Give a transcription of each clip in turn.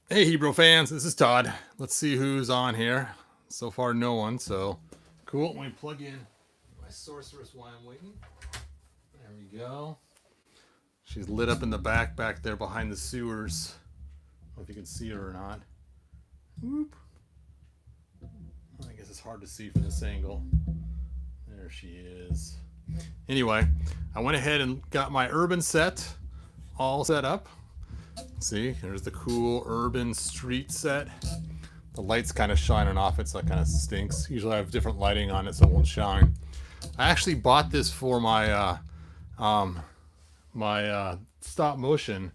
Hey, Hebrew fans, this is Todd. Let's see who's on here. So far, no one, so cool. Let me plug in my sorceress while I'm waiting. There we go. She's lit up in the back there behind the sewers. I don't know if you can see her or not. Whoop. I guess it's hard to see from this angle. There she is. Anyway, I went ahead and got my urban set all set up. See, there's the cool urban street set. The light's kind of shining off it, so it kind of stinks. Usually I have different lighting on it so it won't shine. I actually bought this for my stop motion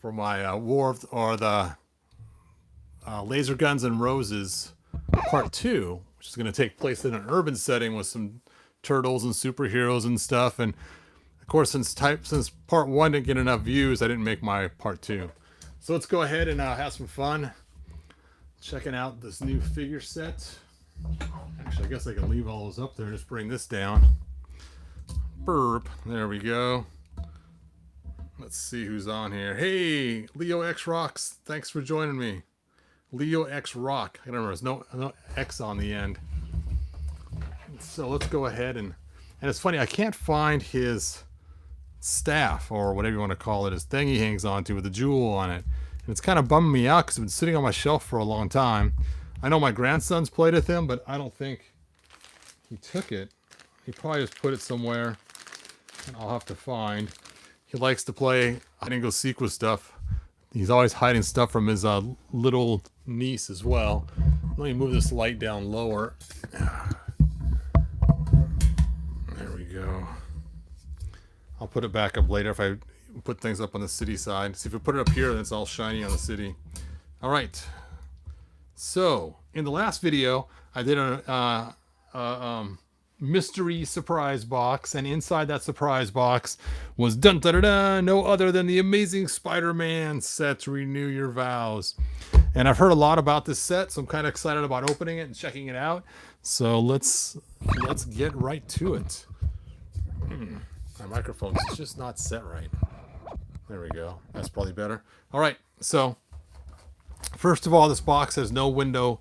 for my War of, or the Laser Guns and Roses Part 2, which is going to take place in an urban setting with some turtles and superheroes and stuff. And of course, since part 1 didn't get enough views, I didn't make my part 2. So let's go ahead and have some fun checking out this new figure set. Actually, I guess I can leave all those up there and just bring this down. Burp. There we go. Let's see who's on here. Hey, Leo X Rocks. Thanks for joining me. Leo X Rock. I don't remember. There's no X on the end. So let's go ahead and it's funny. I can't find his staff or whatever you want to call it, his thing he hangs onto with the jewel on it. And it's kind of bumming me out because it's been sitting on my shelf for a long time. I know my grandson's played with him, but I don't think he took it. He probably just put it somewhere and I'll have to find. He likes to play hide and go seek with stuff. He's always hiding stuff from his little niece as well. Let me move this light down lower. There we go. I'll put it back up later if I put things up on the city side. See, if we put it up here, then it's all shiny on the city. All right. So, in the last video, I did a mystery surprise box, and inside that surprise box was no other than the amazing SpiderMan set to renew your vows. And I've heard a lot about this set, so I'm kind of excited about opening it and checking it out. So let's get right to it. My microphone's just not set right. There we go. That's probably better. All right. So first of all, this box has no window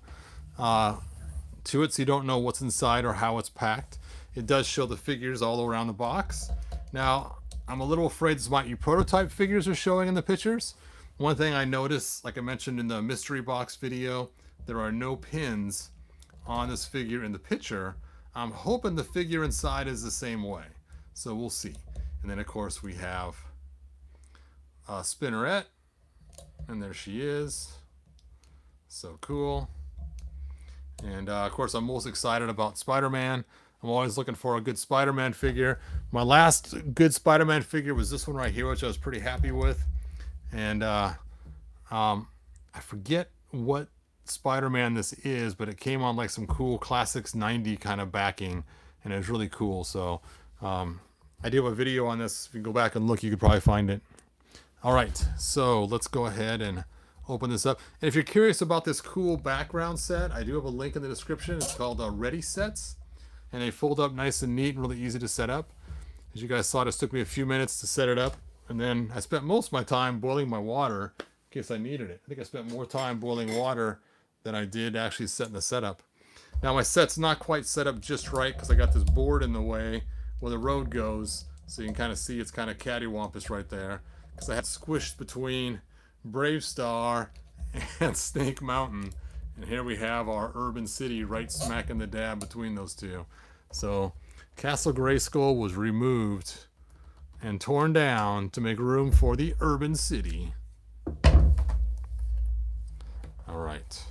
to it, so you don't know what's inside or how it's packed. It does show the figures all around the box. Now, I'm a little afraid this might be prototype figures are showing in the pictures. One thing I noticed, like I mentioned in the mystery box video, there are no pins on this figure in the picture. I'm hoping the figure inside is the same way. So we'll see. And then, of course, we have Spinnerette. And there she is. So cool. And, of course, I'm most excited about Spider-Man. I'm always looking for a good Spider-Man figure. My last good Spider-Man figure was this one right here, which I was pretty happy with. And I forget what Spider-Man this is, but it came on like some cool Classics 90 kind of backing. And it was really cool. So I do have a video on this. If you go back and look, you could probably find it. All right, so let's go ahead and open this up. And if you're curious about this cool background set, I do have a link in the description. It's called Ready Sets. And they fold up nice and neat and really easy to set up. As you guys saw, this took me a few minutes to set it up. And then I spent most of my time boiling my water in case I needed it. I think I spent more time boiling water than I did actually setting the setup. Now my set's not quite set up just right because I got this board in the way where the road goes. So you can kind of see it's kind of cattywampus right there. Because I had squished between Brave Star and Snake Mountain. And here we have our urban city right smack in the dab between those two. So Castle Grayskull was removed and torn down to make room for the urban city. All right.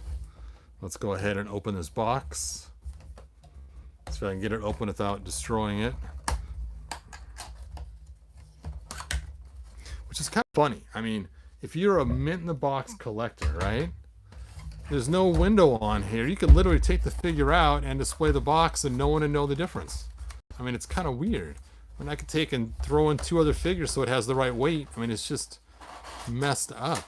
Let's go ahead and open this box. See if I can get it open without destroying it. Which is kind of funny. I mean, if you're a mint in the box collector, right? There's no window on here. You could literally take the figure out and display the box and no one would know the difference. I mean, it's kind of weird. I mean, I could take and throw in 2 other figures so it has the right weight. I mean, it's just messed up.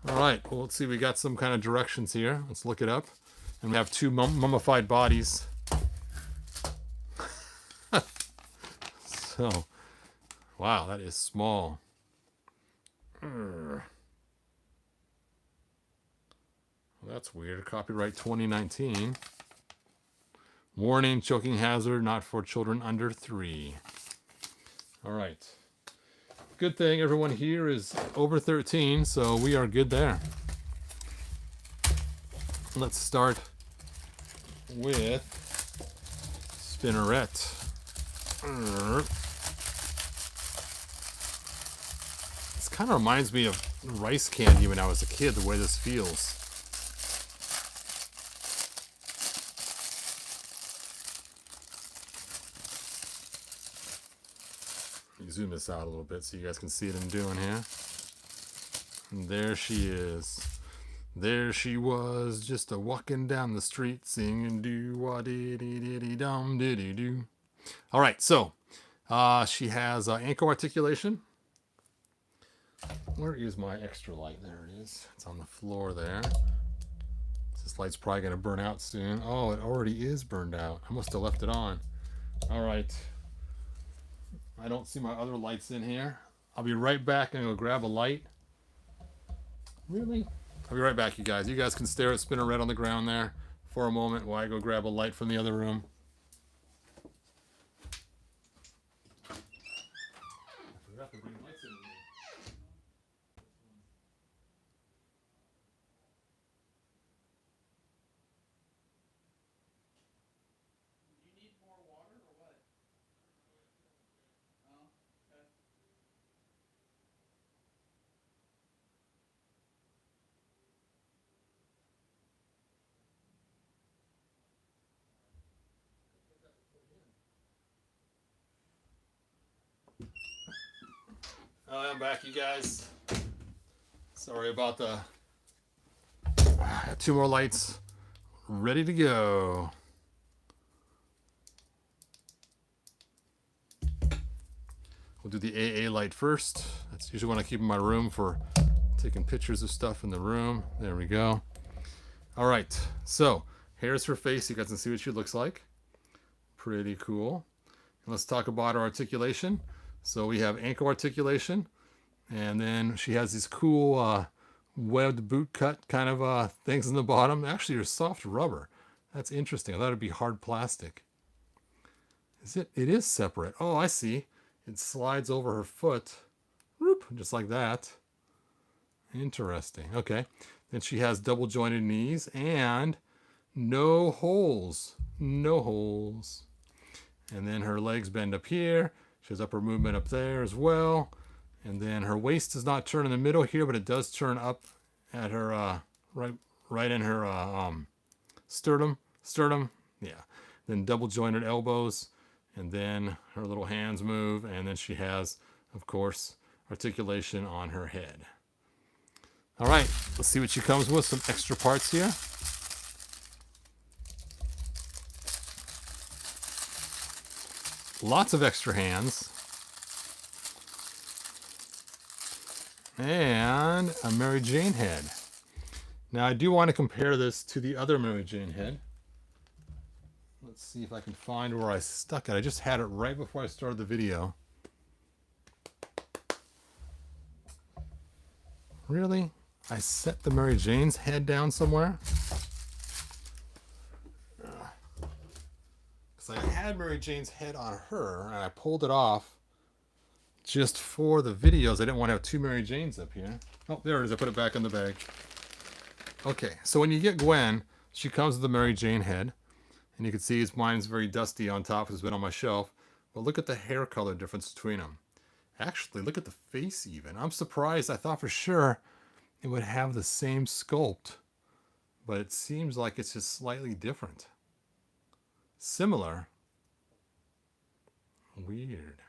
All right, well, let's see. We got some kind of directions here. Let's look it up. And we have 2 mummified bodies. So, wow, that is small. Well, that's weird. Copyright 2019. Warning, choking hazard, not for children under 3. All right. Good thing everyone here is over 13, so we are good there. Let's start with Spinnerette. This kind of reminds me of rice candy when I was a kid, the way this feels. Zoom this out a little bit so you guys can see what I'm doing here. And there she is. There she was, just a walking down the street singing do-wa-dee-dee-dee-dee-dum-dee-dee-doo. All right, so she has ankle articulation. Where is my extra light? There it is. It's on the floor there. This light's probably going to burn out soon. Oh, it already is burned out. I must have left it on. All right. I don't see my other lights in here. I'll be right back and go grab a light. Really? I'll be right back, you guys. You guys can stare at Spinnerette on the ground there for a moment while I go grab a light from the other room. I forgot to bring lights in with me. Do you need more water or what? Oh, okay. I'm back, you guys. Sorry about the... I have 2 more lights ready to go. We'll do the AA light first. That's usually when I keep in my room for taking pictures of stuff in the room. There we go. All right, so here's her face. You guys can see what she looks like. Pretty cool. And let's talk about her articulation. So we have ankle articulation, and then she has these cool webbed boot cut kind of things in the bottom. Actually, they're soft rubber. That's interesting. I thought it'd be hard plastic. Is it? It is separate. Oh, I see. It slides over her foot. Whoop, just like that. Interesting. Okay. Then she has double jointed knees and no holes. No holes. And then her legs bend up here. She has upper movement up there as well. And then her waist does not turn in the middle here, but it does turn up at her right in her sternum. Yeah. Then double jointed elbows. And then her little hands move. And then she has, of course, articulation on her head. All right, let's see what she comes with. Some extra parts here. Lots of extra hands. And a Mary Jane head. Now I do want to compare this to the other Mary Jane head. Let's see if I can find where I stuck it. I just had it right before I started the video. Really? I set the Mary Jane's head down somewhere? Because I had Mary Jane's head on her, and I pulled it off just for the videos. I didn't want to have 2 Mary Janes up here. Oh, there it is. I put it back in the bag. Okay, so when you get Gwen, she comes with the Mary Jane head. And you can see mine's very dusty on top. It's been on my shelf. But look at the hair color difference between them. Actually, look at the face even. I'm surprised. I thought for sure it would have the same sculpt. But it seems like it's just slightly different. Similar. Weird.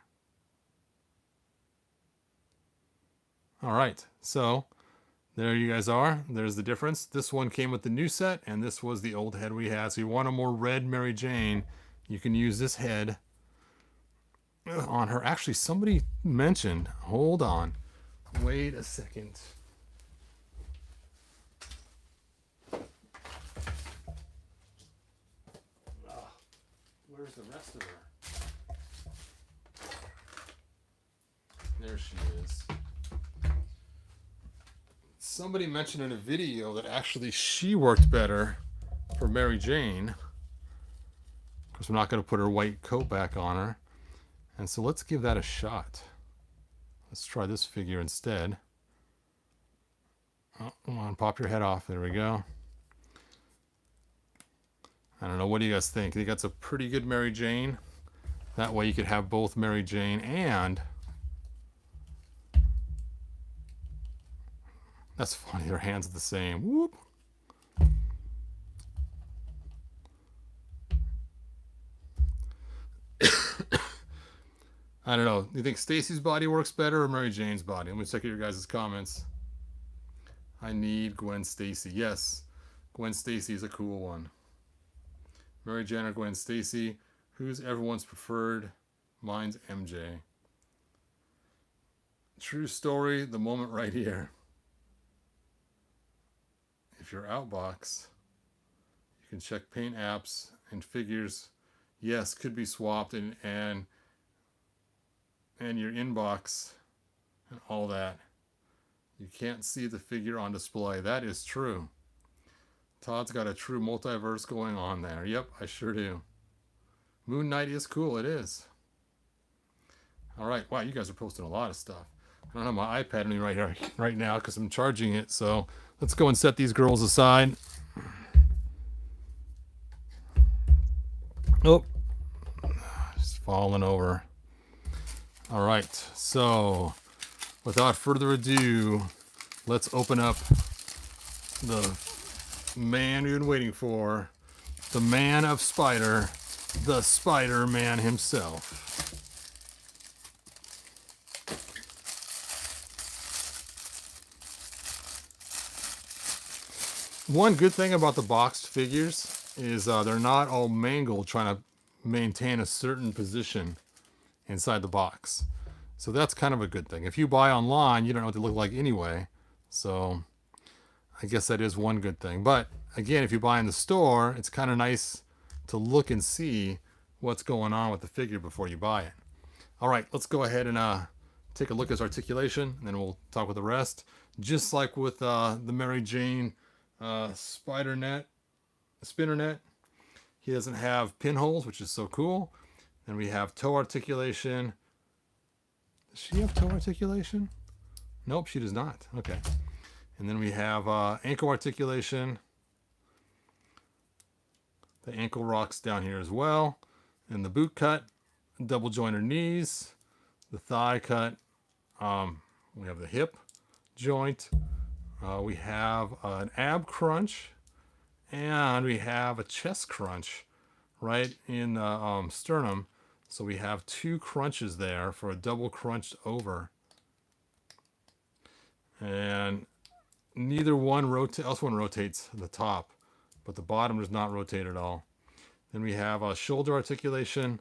All right. So there you guys are. There's the difference. This one came with the new set, and this was the old head we had. So you want a more red Mary Jane, you can use this head on her. Actually, somebody mentioned, hold on, wait a second. Where's the rest of her? There she is. Somebody mentioned in a video that actually she worked better for Mary Jane. Of course, I'm not going to put her white coat back on her. And so let's give that a shot. Let's try this figure instead. Oh, come on, pop your head off. There we go. I don't know. What do you guys think? I think that's a pretty good Mary Jane. That way you could have both Mary Jane and... That's funny. Their hands are the same. Whoop. I don't know. Do you think Stacy's body works better or Mary Jane's body? Let me check out your guys' comments. I need Gwen Stacy. Yes, Gwen Stacy is a cool one. Mary Jane or Gwen Stacy. Who's everyone's preferred? Mine's MJ. True story, the moment right here. If you're outbox, you can check paint apps and figures. Yes, could be swapped and your inbox and all that. You can't see the figure on display. That is true. Todd's got a true multiverse going on there. Yep, I sure do. Moon Knight is cool. It is. All right. Wow, you guys are posting a lot of stuff. I don't have my iPad on me right now because I'm charging it. So let's go and set these girls aside. Oh, just falling over. All right. So without further ado, let's open up the man we've been waiting for. The man of Spider, the Spider-Man himself. One good thing about the boxed figures is they're not all mangled trying to maintain a certain position inside the box. So that's kind of a good thing. If you buy online, you don't know what they look like anyway. So I guess that is one good thing. But again, if you buy in the store, it's kind of nice to look and see what's going on with the figure before you buy it. All right, let's go ahead and take a look at his articulation, and then we'll talk with the rest. Just like with the Mary Jane Spinnerette, he doesn't have pinholes, which is so cool. Then we have toe articulation. Does she have toe articulation? Nope, she does not. Okay. And then we have ankle articulation. The ankle rocks down here as well. And the boot cut, double jointed knees, the thigh cut. We have the hip joint. We have an ab crunch, and we have a chest crunch right in the sternum. So we have two crunches there for a double crunched over. And neither one rotates, one rotates the top, but the bottom does not rotate at all. Then we have a shoulder articulation,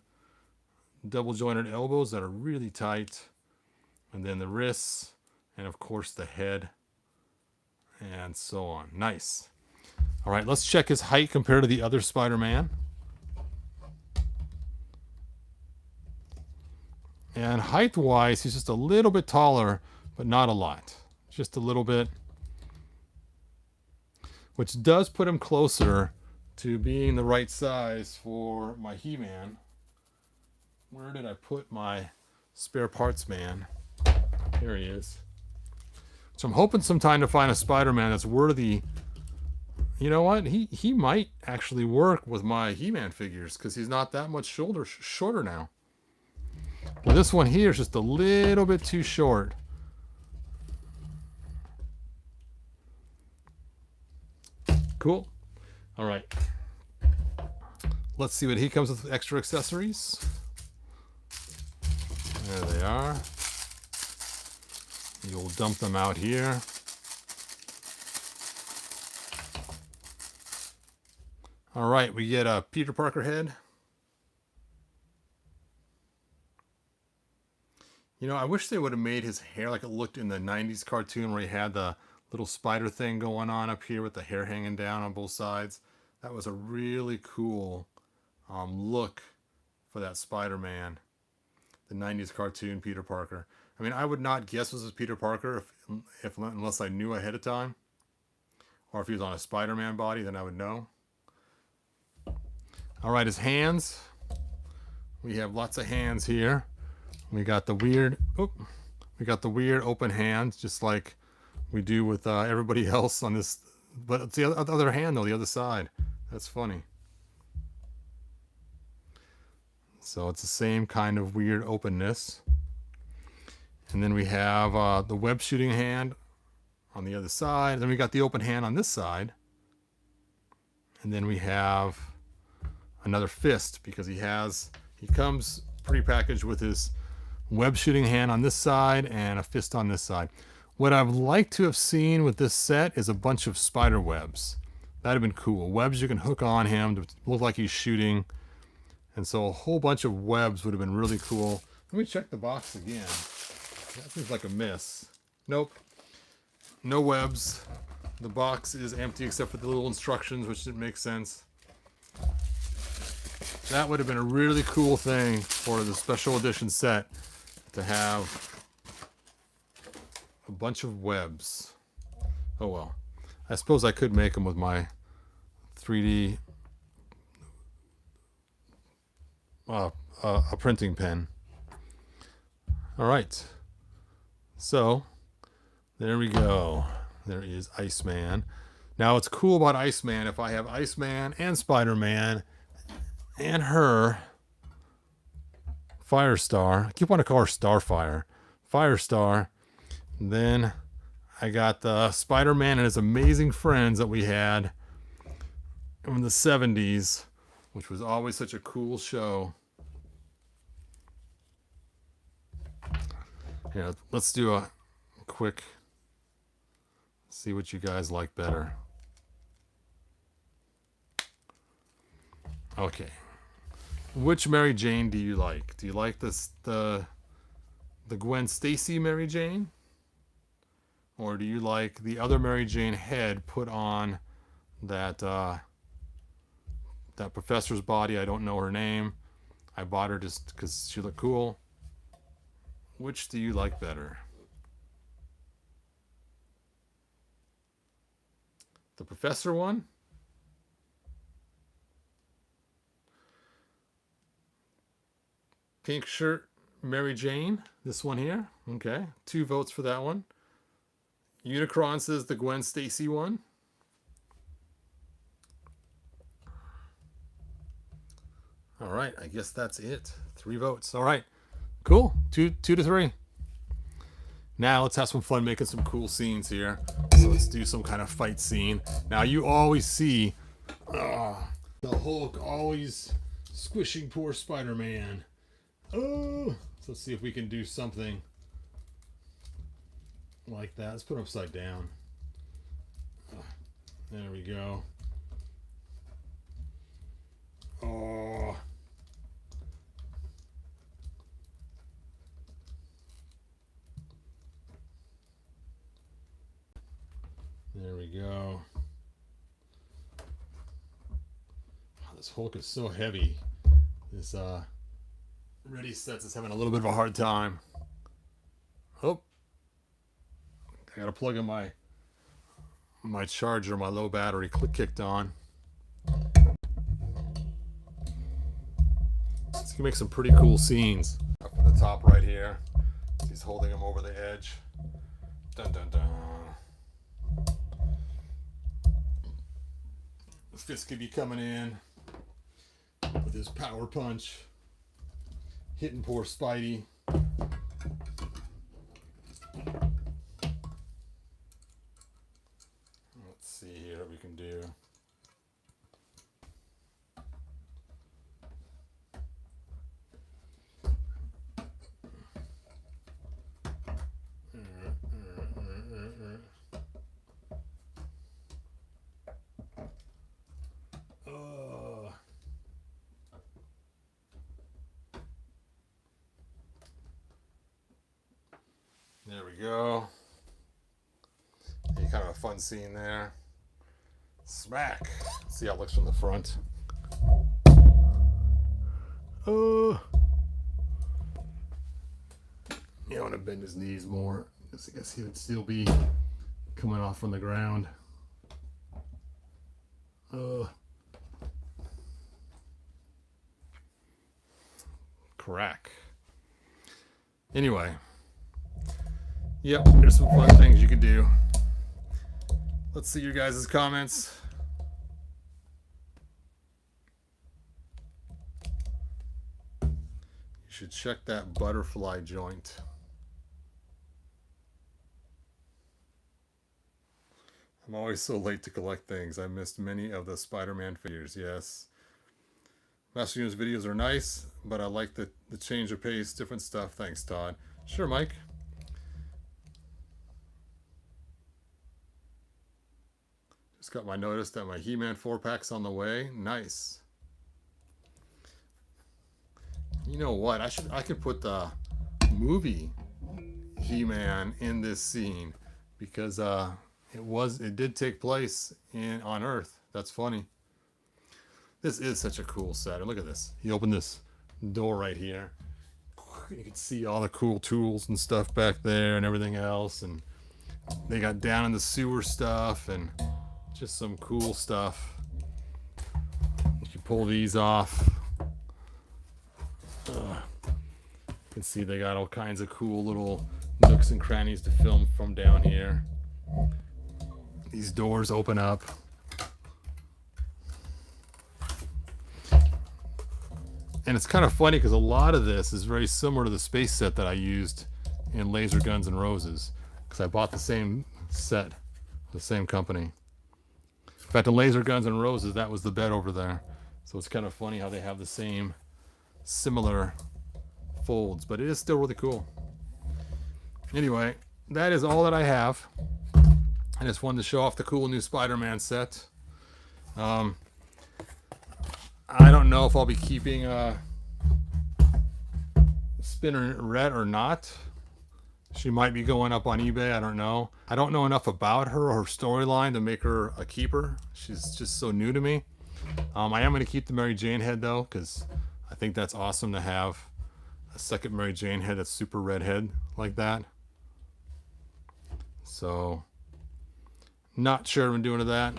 double jointed elbows that are really tight, and then the wrists, and of course the head, and so on. Nice. All right, let's check his height compared to the other Spider-Man. And height-wise, he's just a little bit taller, but not a lot. Just a little bit. Which does put him closer to being the right size for my He-Man. Where did I put my spare parts man? Here he is. So I'm hoping sometime to find a Spider-Man that's worthy. You know what? He might actually work with my He-Man figures because he's not that much shorter now. Well, this one here is just a little bit too short. Cool. All right. Let's see what he comes with extra accessories. There they are. You'll dump them out here. All right, we get a Peter Parker head. You know, I wish they would have made his hair like it looked in the 90s cartoon where he had the little spider thing going on up here with the hair hanging down on both sides. That was a really cool look for that Spider-Man, the 90s cartoon Peter Parker. I mean, I would not guess this was Peter Parker if unless I knew ahead of time. Or if he was on a Spider-Man body, then I would know. All right, his hands. We have lots of hands here. We got the weird, open hands, just like we do with everybody else on this. But it's the other hand, though, the other side. That's funny. So it's the same kind of weird openness. And then we have the web shooting hand on the other side. Then we got the open hand on this side. And then we have another fist because he comes prepackaged with his web shooting hand on this side and a fist on this side. What I'd like to have seen with this set is a bunch of spider webs. That'd have been cool. Webs you can hook on him to look like he's shooting. And so a whole bunch of webs would have been really cool. Let me check the box again. That seems like a miss. Nope. No webs. The box is empty except for the little instructions, which didn't make sense. That would have been a really cool thing for the special edition set, to have a bunch of webs. Oh well. I suppose I could make them with my 3D a printing pen. All right. So there we go. There is Iceman. Now what's cool about Iceman, if I have Iceman and Spider-Man and her Firestar, I keep wanting to call her Starfire, Firestar, then I got the Spider-Man and his amazing friends that we had in the 70s, which was always such a cool show. Yeah, let's do a quick, see what you guys like better. Okay. Which Mary Jane do you like? Do you like this the Gwen Stacy Mary Jane? Or do you like the other Mary Jane head put on that that professor's body? I don't know her name. I bought her just because she looked cool. Which do you like better? The professor one? Pink shirt Mary Jane, this one here. Okay, 2 votes for that one. Unicron says the Gwen Stacy one. All right, I guess that's it. 3 votes. All right, cool. 2 to 3. Now let's have some fun making some cool scenes here. So let's do some kind of fight scene. Now you always see the Hulk always squishing poor Spider-Man. Oh, so let's see if we can do something like that. Let's put it upside down. There we go. Oh. There we go. Oh, this Hulk is so heavy. This Ready Sets is having a little bit of a hard time. Oh, I gotta plug in my charger. My low battery kicked on. This can make some pretty cool scenes. Up from the top right here, he's holding him over the edge. Dun dun dun. The fist could be coming in with his power punch, hitting poor Spidey. Let's see here what we can do. There we go. Kind of a fun scene there. Smack. See how it looks from the front. You know, to bend his knees more. I guess he would still be coming off from the ground. Crack. Anyway. Yep, there's some fun things you could do. Let's see your guys' comments. You should check that butterfly joint. I'm always so late to collect things. I missed many of the SpiderMan figures. Yes. Master Unit's videos are nice, but I like the change of pace, different stuff. Thanks, Todd. Sure, Mike. Just got my notice that my He-Man 4-pack's on the way. Nice. You know what? I could put the movie He-Man in this scene because it did take place on Earth. That's funny. This is such a cool set. And look at this. You open this door right here. You can see all the cool tools and stuff back there and everything else. And they got down in the sewer stuff and just some cool stuff. You can pull these off. You can see they got all kinds of cool little nooks and crannies to film from down here. These doors open up. And it's kind of funny because a lot of this is very similar to the space set that I used in Laser Guns and Roses, because I bought the same set, the same company. In fact, in Laser Guns and Roses, that was the bed over there. So it's kind of funny how they have the same similar folds, but it is still really cool. Anyway, that is all that I have. I just wanted to show off the cool new Spider-Man set. I don't know if I'll be keeping Spinnerette or not. She might be going up on eBay. I don't know. I don't know enough about her or her storyline to make her a keeper. She's just so new to me. I am going to keep the Mary Jane head though, because I think that's awesome to have a second Mary Jane head that's super red head like that. So, not sure what I'm doing to that.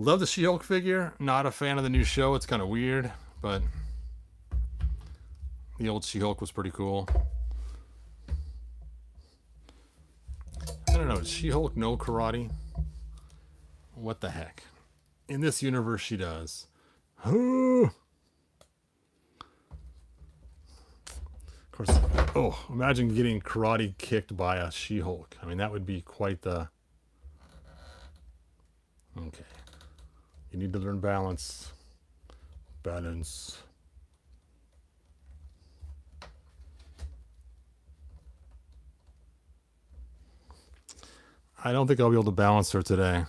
Love the She-Hulk figure. Not a fan of the new show. It's kind of weird, but the old She-Hulk was pretty cool. I don't know. Does She-Hulk know karate? What the heck? In this universe, she does. Of course. Oh, imagine getting karate kicked by a She-Hulk. I mean, that would be quite the... Okay. You need to learn balance. Balance. I don't think I'll be able to balance her today.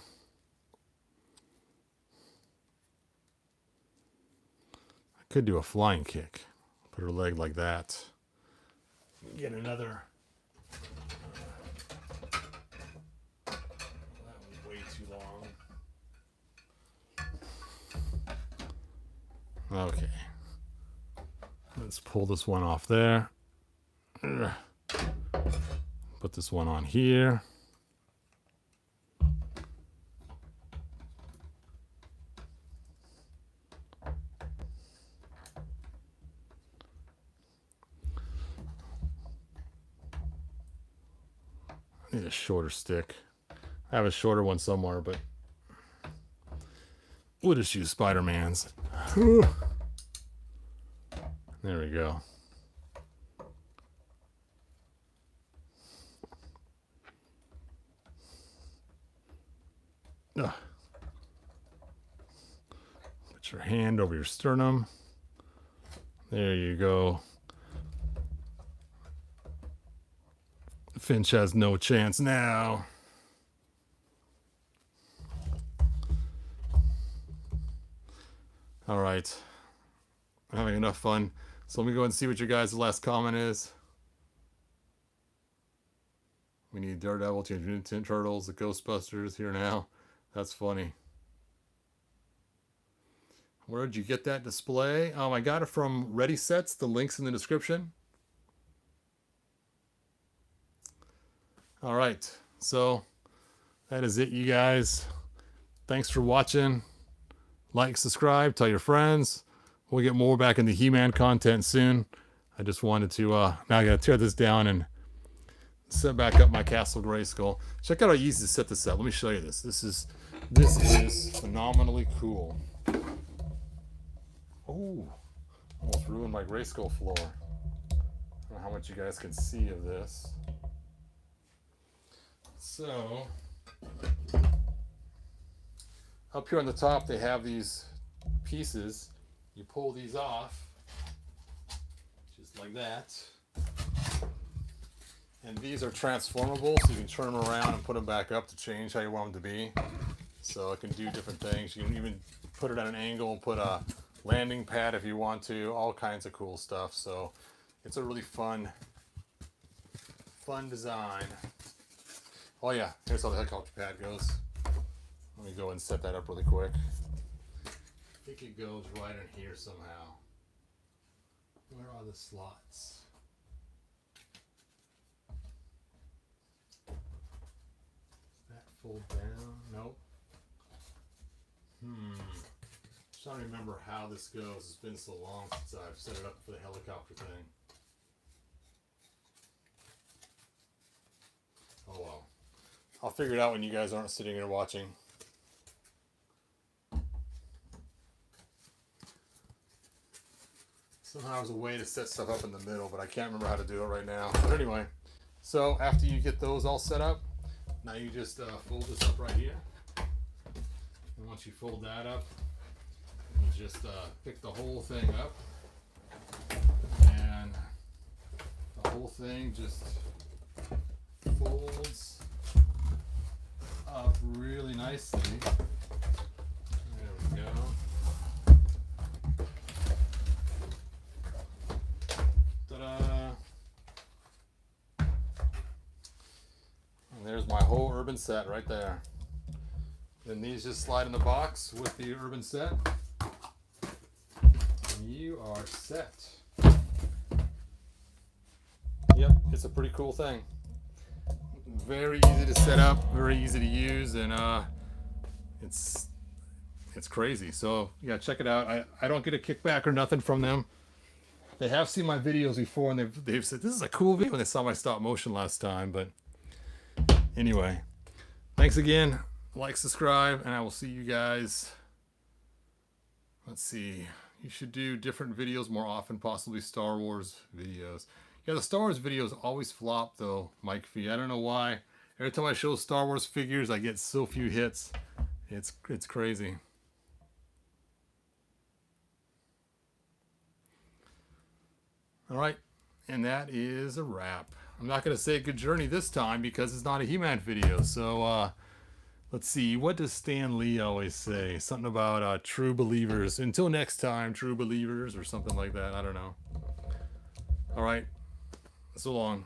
I could do a flying kick. Put her leg like that. Get another. That was way too long. Okay. Let's pull this one off there. Put this one on here. I need a shorter stick. I have a shorter one somewhere, but we'll just use Spider-Man's. There we go. Put your hand over your sternum. There you go. Finch has no chance now. All right. I'm having enough fun. So let me go and see what your guys' last comment is. We need Daredevil, Teenage Mutant Turtles, the Ghostbusters here now. That's funny. Where did you get that display? I got it from Ready Sets. The link's in the description. All right, so that is it, you guys. Thanks for watching. Like, subscribe, tell your friends. We'll get more back into He-Man content soon. I just wanted to, now I gotta tear this down and set back up my Castle Grayskull. Check out how easy to set this up. Let me show you this. This is phenomenally cool. Oh, almost ruined my Grayskull floor. I don't know how much you guys can see of this. So, up here on the top, they have these pieces. You pull these off, just like that. And these are transformable, so you can turn them around and put them back up to change how you want them to be. So it can do different things. You can even put it at an angle and put a landing pad if you want to. All kinds of cool stuff. So it's a really fun design. Oh yeah, here's how the helicopter pad goes. Let me go and set that up really quick. I think it goes right in here somehow. Where are the slots? That fold down? Nope. Just trying to remember how this goes. It's been so long since I've set it up for the helicopter thing. Oh well. I'll figure it out when you guys aren't sitting here watching. Somehow there's a way to set stuff up in the middle, but I can't remember how to do it right now. But anyway, so after you get those all set up, now you just fold this up right here. And once you fold that up, you just pick the whole thing up. And the whole thing just folds up really nicely. There we go. Ta-da! And there's my whole urban set right there. Then these just slide in the box with the urban set. And you are set. Yep, it's a pretty cool thing. Very easy to set up, very easy to use, and it's crazy. So yeah, check it out. I don't get a kickback or nothing from them. They have seen my videos before, and they've said this is a cool video when they saw my stop motion last time. But anyway, thanks again. Like, subscribe, and I will see you guys. Let's see. You should do different videos more often, possibly Star Wars videos. Yeah, the Star Wars videos always flop though, Mike V. I don't know why. Every time I show Star Wars figures, I get so few hits. It's crazy. All right, and that is a wrap. I'm not going to say good journey this time because it's not a He-Man video. So let's see. What does Stan Lee always say? Something about true believers. Until next time, true believers, or something like that. I don't know. All right. So long.